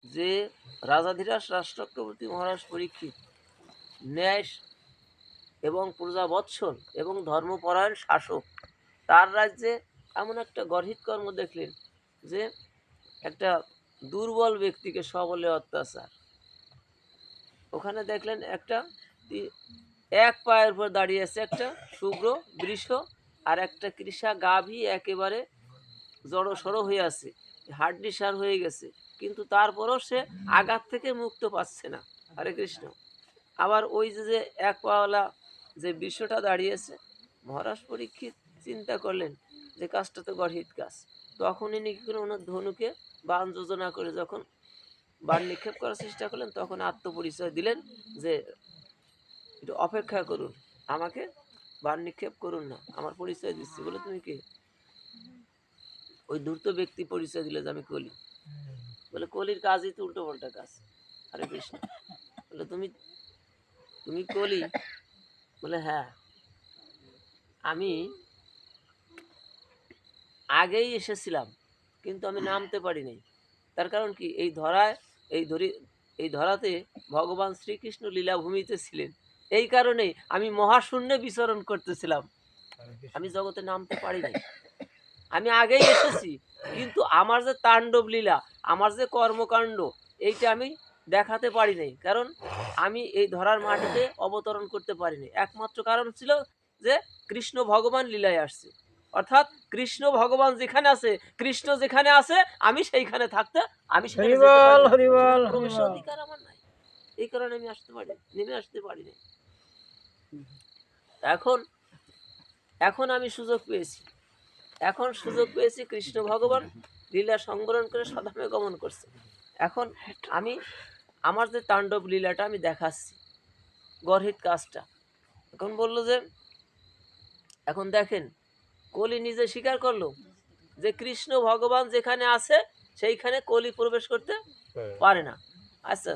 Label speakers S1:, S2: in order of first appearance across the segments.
S1: যে রাজাধিরাজ রাষ্ট্রচক্রবর্তী মহারাজ পরীক্ষিত ন্যায় এবং প্রজাবৎসল এবং ধর্মপরায়ণ শাসক, তার রাজ্যে এমন একটা গর্হিত কর্ম দেখলেন যে একটা দুর্বল ব্যক্তিকে সবলে অত্যাচার। ওখানে দেখলেন একটা এক পায়ের উপর দাঁড়িয়ে আছে একটা শুভ্র বৃষ, আর একটা কৃষা গাভী একেবারে জড়সড় হয়ে আছে, হাড্ডি সার হয়ে গেছে, কিন্তু তারপরও সে আঘাত থেকে মুক্ত পাচ্ছে না। হরে কৃষ্ণ। আবার ওই যে এক পাওয়ালা যে বিশ্বটা দাঁড়িয়েছে, মহারাজ পরীক্ষিত চিন্তা করলেন যে কাজটা তো গর্হিত কাজ। তখন ইনি কি করলেন, ওনার ধনুকে বাণ যোজনা করে যখন বাণ নিক্ষেপ করার চেষ্টা করলেন, তখন আত্মপরিচয় দিলেন যে একটু অপেক্ষা করুন, আমাকে বাণ নিক্ষেপ করুন না, আমার পরিচয় দিচ্ছি। বলে তুমি কে? ওই ধূর্ত ব্যক্তি পরিচয় দিলে যে আমি কলি। বলে কলির কাজই তো উল্টো পাল্টা কাজ। হরে কৃষ্ণ। বলে তুমি তুমি কলি? বলে হ্যাঁ, আমি আগেই এসেছিলাম কিন্তু আমি নামতে পারি নাই। তার কারণ কি, এই ধরাতে ভগবান শ্রীকৃষ্ণ লীলাভূমিতে ছিলেন, এই কারণেই আমি মহাশূন্যে বিচরণ করতেছিলাম, আমি জগতে নামতে পারি নাই। আমি আগেই এসেছি কিন্তু আমার যে তাণ্ডব লীলা, আমার যে কর্মকাণ্ড, এইটা আমি দেখাতে পারি নাই, কারণ আমি এই ধরার মাটিতে অবতরণ করতে পারি নাই। একমাত্র কারণ ছিল যে কৃষ্ণ ভগবান লীলায় আসছে, অর্থাৎ কৃষ্ণ ভগবান যেখানে আছে, কৃষ্ণ যেখানে আছে, আমি সেইখানে থাকতে, আমি সেখানে যেতে পারি না, সেখানে প্রবেশের অধিকার আমার নাই। এই কারণে আমি নেমে আসতে পারি নাই। এখন আমি সুযোগ পেয়েছি, কৃষ্ণ ভগবান লীলা সংবরণ করে সধামে গমন করছে। এখন আমি আমার যে তাণ্ডব লীলাটা আমি দেখাচ্ছি, গর্হিত কাজটা। এখন বলল যে এখন দেখেন, কলি নিজে স্বীকার করলো যে কৃষ্ণ ভগবান যেখানে আছে সেইখানে কলি প্রবেশ করতে পারে না। আচ্ছা,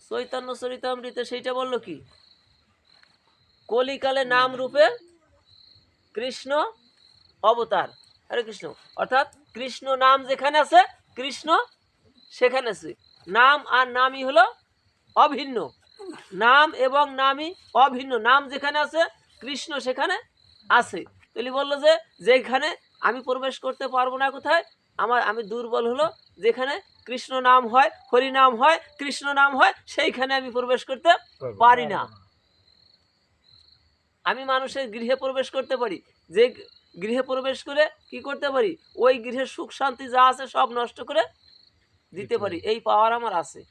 S1: চৈতন্য চরিতামৃতে সেইটা বললো কি, কলিকালে নাম রূপে কৃষ্ণ অবতার। হরে কৃষ্ণ। অর্থাৎ কৃষ্ণ নাম যেখানে আছে, কৃষ্ণ সেখানে আছে। নাম আর নামই হলো অভিন্ন, নাম এবং নামই অভিন্ন। নাম যেখানে আছে, কৃষ্ণ সেখানে আছে। তাহলে বললো যে যেখানে আমি প্রবেশ করতে পারবো না, কোথায়? আমি দুর্বল হলো, যেখানে কৃষ্ণ নাম হয়, হরি নাম হয়, কৃষ্ণ নাম হয়, সেইখানে আমি প্রবেশ করতে পারি না। আমি মানুষের গৃহে প্রবেশ করতে পারি, যে গৃহে প্রবেশ করে কি করতে পারি, ওই গৃহের সুখ শান্তি যা আছে সব নষ্ট করে দিতে পারি, এই পাওয়ার আমার আছে।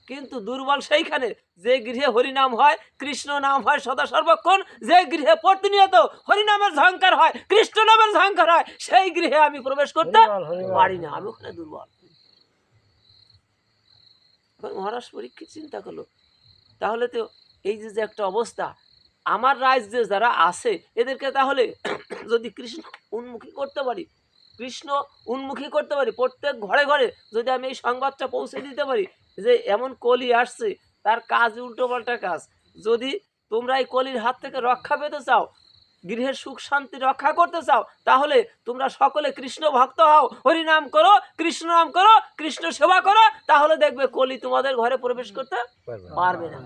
S1: কিন্তু দুর্বল সেইখানে যে গৃহে হরিনাম হয়, কৃষ্ণ নাম হয় সদা সর্বক্ষণ, যে গৃহে প্রতিনিয়ত হরিনামের ঝঙ্কার হয়, কৃষ্ণ নামের ঝঙ্কার হয়, সেই গৃহে আমি প্রবেশ করতে পারি না, আমি ওখানে দুর্বল। মহারাজ পরীক্ষিত চিন্তা করলো, তাহলে তো এই যে একটা অবস্থা, আমার রাজ্যে যারা আছে এদেরকে তাহলে যদি কৃষ্ণ উন্মুখী করতে পারি, প্রত্যেক ঘরে ঘরে যদি আমি এই সংবাদটা পৌঁছে দিতে পারি যে এমন কলি আসছে, তার কাজ উল্টো পাল্টা কাজ, যদি তোমরা এই কলির হাত থেকে রক্ষা পেতে চাও, গৃহের সুখ শান্তি রক্ষা করতে চাও, তাহলে তোমরা সকলে কৃষ্ণ ভক্ত হও, হরি নাম করো, কৃষ্ণ নাম করো, কৃষ্ণ সেবা করো, তাহলে দেখবে কলি তোমাদের ঘরে প্রবেশ করতে পারবে না।